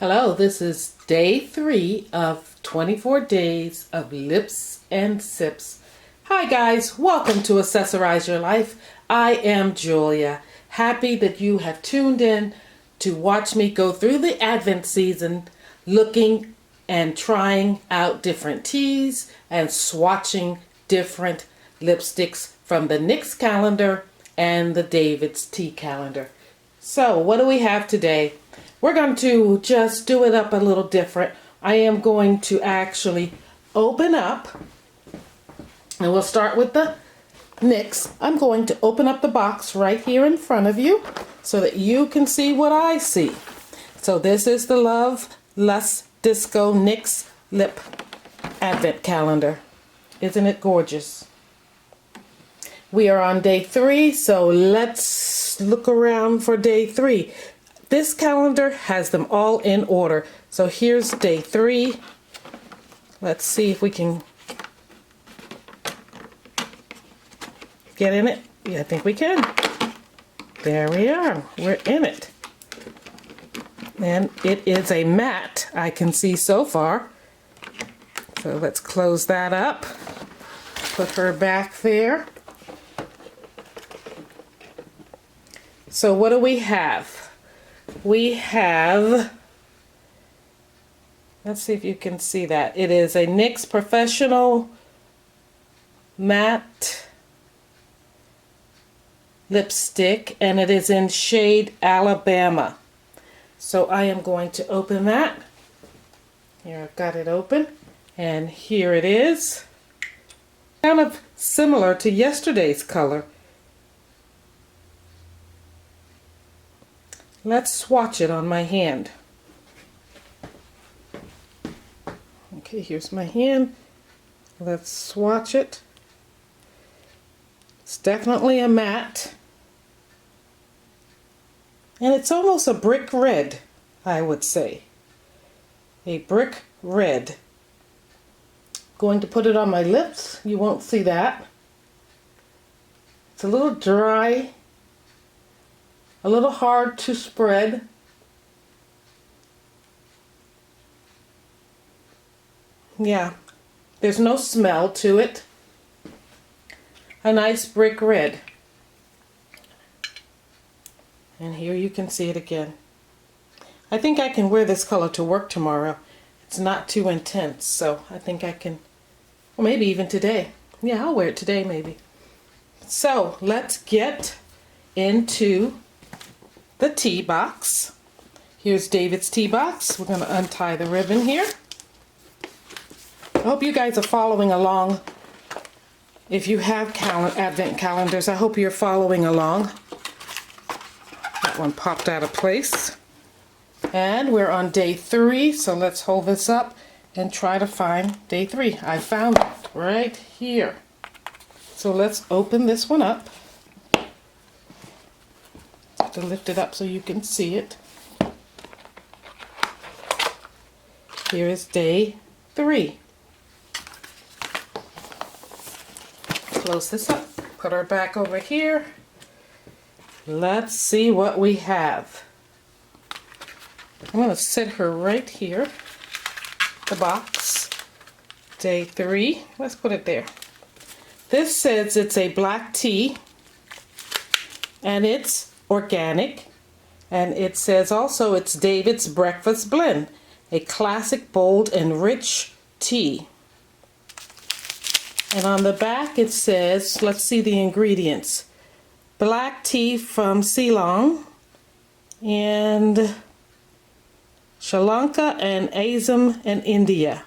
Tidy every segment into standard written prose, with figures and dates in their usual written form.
Hello, this is day 3 of 24 days of lips and sips. Hi guys, welcome to Accessorize Your Life. I am Julia. Happy that you have tuned in to watch me go through the Advent season looking and trying out different teas and swatching different lipsticks from the NYX calendar and the DavidsTea calendar. So what do we have today? We're going to just do it up a little different. I am going to actually open up, and we'll start with the NYX. I'm going to open up the box right here in front of you so that you can see what I see. So this is the Love Lust Disco NYX Lip Advent Calendar. Isn't it gorgeous? We are on day 3, so let's look around for day 3. This calendar has them all in order. So here's day 3. Let's see if we can get in it. Yeah, I think we can. There we are. We're in it. And it is a matte, I can see so far. So let's close that up. Put her back there. So what do we have? We have, let's see if you can see that. It is a NYX Professional Matte Lipstick, and it is in shade Alabama. So I am going to open that. Here, I've got it open, and here it is. Kind of similar to yesterday's color. Let's swatch it on my hand. Okay, here's my hand. Let's swatch it. It's definitely a matte. And it's almost a brick red, I would say. A brick red. Going to put it on my lips. You won't see that. It's a little dry. A little hard to spread. Yeah, there's no smell to it. A nice brick red. And here you can see it again. I think I can wear this color to work tomorrow. It's not too intense, so I think I can, or maybe even today. Yeah, I'll wear it today maybe. So let's get into the tea box. Here's David's tea box. We're going to untie the ribbon here. I hope you guys are following along. If you have Advent calendars, I hope you're following along. That one popped out of place. And we're on day 3, so let's hold this up and try to find day 3. I found it right here. So let's open this one up. To lift it up so you can see it. Here is day 3. Close this up, put her back over here. Let's see what we have. I'm going to sit her right here, the box. Day 3, let's put it there. This says it's a black tea, and it's organic, and it says also it's David's Breakfast Blend, a classic, bold, and rich tea. And on the back it says, let's see the ingredients: black tea from Ceylon and Sri Lanka and Assam and India.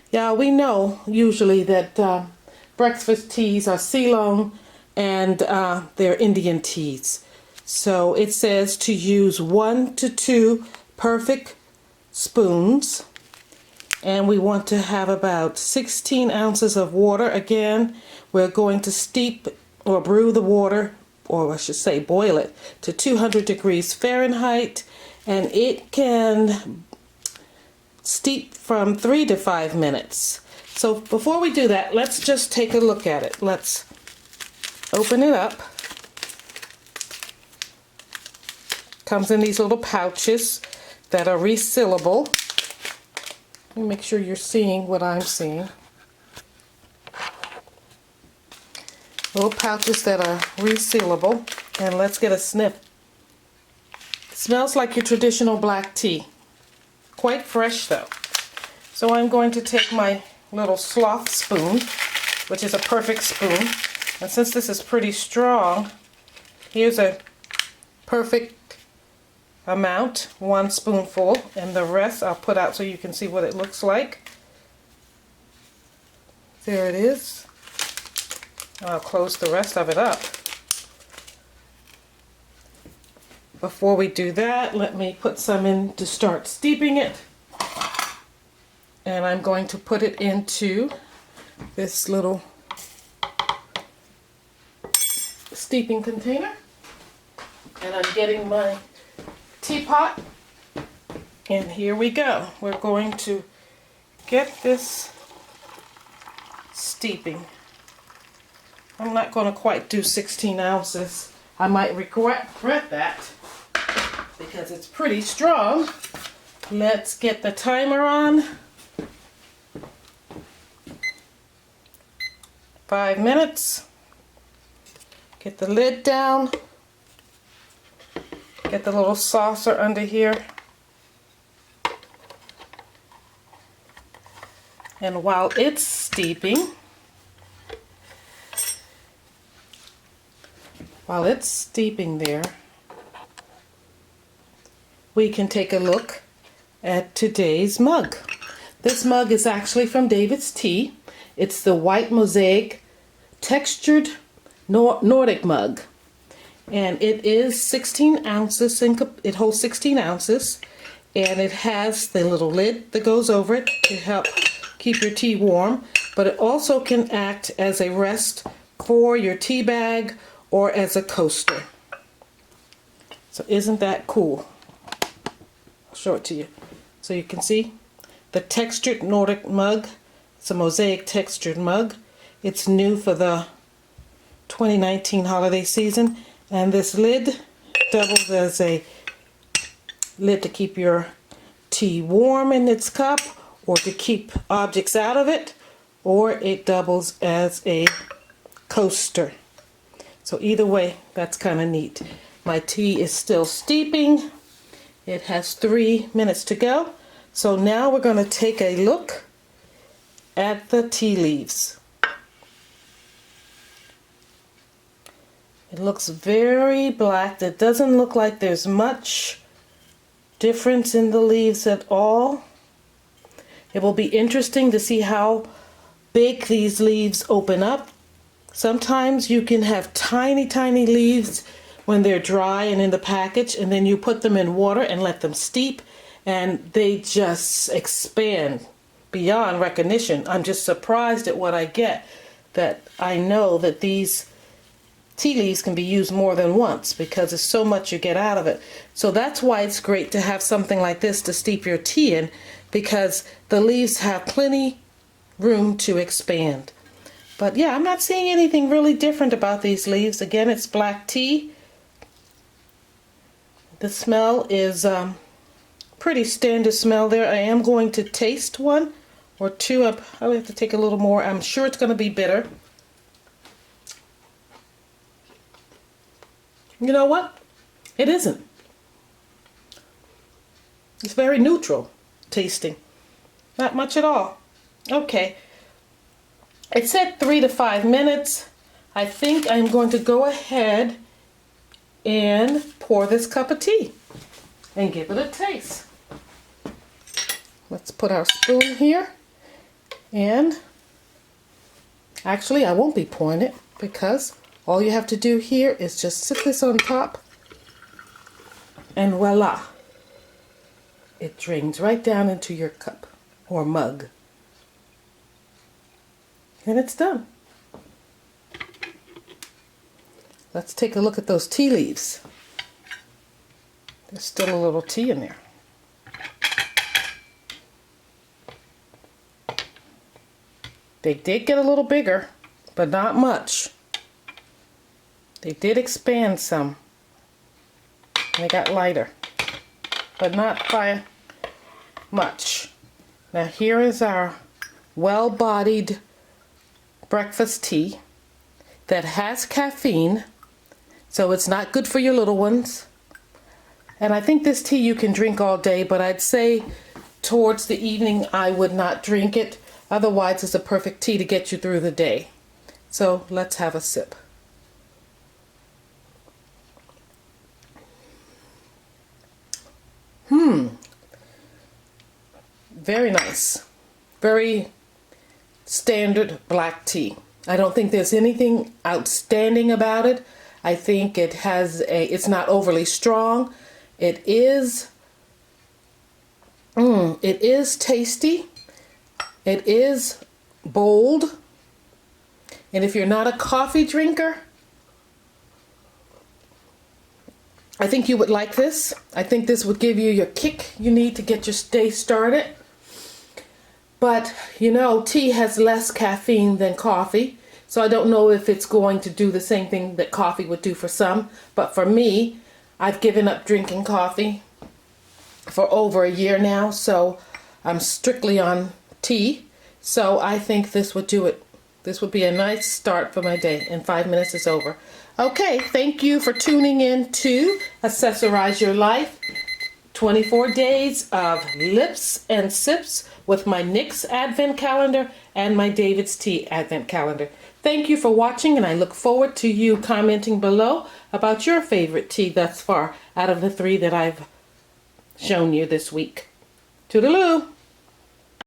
Yeah, we know usually that breakfast teas are Ceylon and they're Indian teas. So it says to use 1 to 2 perfect spoons, and we want to have about 16 ounces of water. Again, we're going to steep or brew the water, or I should say boil it, to 200 degrees Fahrenheit, and it can steep from 3 to 5 minutes. So before we do that, let's just take a look at it. Let's open it up. Comes in these little pouches. that are resealable. Let me make sure you're seeing what I'm seeing. Little pouches that are resealable. And let's get a sniff. It smells like your traditional black tea. Quite fresh though. So I'm going to take my little sloth spoon, which is a perfect spoon. And since this is pretty strong, here's a perfect amount, 1 spoonful, and the rest I'll put out so you can see what it looks like. There it is. I'll close the rest of it up. Before we do that, let me put some in to start steeping it. And I'm going to put it into this little steeping container. And I'm getting my teapot. And here we go. We're going to get this steeping. I'm not going to quite do 16 ounces. I might regret that because it's pretty strong. Let's get the timer on. 5 minutes. Get the lid down. Get the little saucer under here. And while it's steeping, there, we can take a look at today's mug. This mug is actually from David's Tea. It's the white mosaic textured Nordic mug. And it is 16 ounces, it holds 16 ounces. And it has the little lid that goes over it to help keep your tea warm. But it also can act as a rest for your tea bag or as a coaster. So isn't that cool? I'll show it to you so you can see the textured Nordic mug. It's a mosaic textured mug. It's new for the 2019 holiday season, and this lid doubles as a lid to keep your tea warm in its cup or to keep objects out of it, or it doubles as a coaster. So either way, that's kind of neat. My tea is still steeping. It has 3 minutes to go. So now we're going to take a look at the tea leaves. It looks very black. It doesn't look like there's much difference in the leaves at all. It will be interesting to see how big these leaves open up. Sometimes you can have tiny, tiny leaves when they're dry and in the package, and then you put them in water and let them steep, and they just expand beyond recognition. I'm just surprised at what I get, that I know that these tea leaves can be used more than once because there's so much you get out of it. So that's why it's great to have something like this to steep your tea in, because the leaves have plenty room to expand. But yeah, I'm not seeing anything really different about these leaves. Again, it's black tea. The smell is pretty standard smell there. I am going to taste one or two. I'll have to take a little more. I'm sure it's going to be bitter. You know what? It isn't. It's very neutral tasting. Not much at all. Okay. It said 3 to 5 minutes. I think I'm going to go ahead and pour this cup of tea and give it a taste. Let's put our spoon here. And actually, I won't be pouring it because all you have to do here is just sit this on top, and voila. It drains right down into your cup or mug. And it's done. Let's take a look at those tea leaves. There's still a little tea in there. They did get a little bigger, but not much. They did expand some. And they got lighter. but not by much. Now here is our well-bodied breakfast tea that has caffeine, so it's not good for your little ones. And I think this tea you can drink all day, but I'd say towards the evening I would not drink it. Otherwise it's a perfect tea to get you through the day. So let's have a sip. Very nice. Very standard black tea. I don't think there's anything outstanding about it. I think it's not overly strong. It is tasty. It is bold. And if you're not a coffee drinker, I think you would like this. I think this would give you your kick you need to get your day started. But, you know, tea has less caffeine than coffee. So I don't know if it's going to do the same thing that coffee would do for some. But for me, I've given up drinking coffee for over a year now. So I'm strictly on tea. So I think this would do it. This would be a nice start for my day. In 5 minutes it's over. Okay, thank you for tuning in to Accessorize Your Life. 24 days of lips and sips with my NYX Advent Calendar and my DavidsTea Advent Calendar. Thank you for watching, and I look forward to you commenting below about your favorite tea thus far out of the 3 that I've shown you this week. Toodaloo!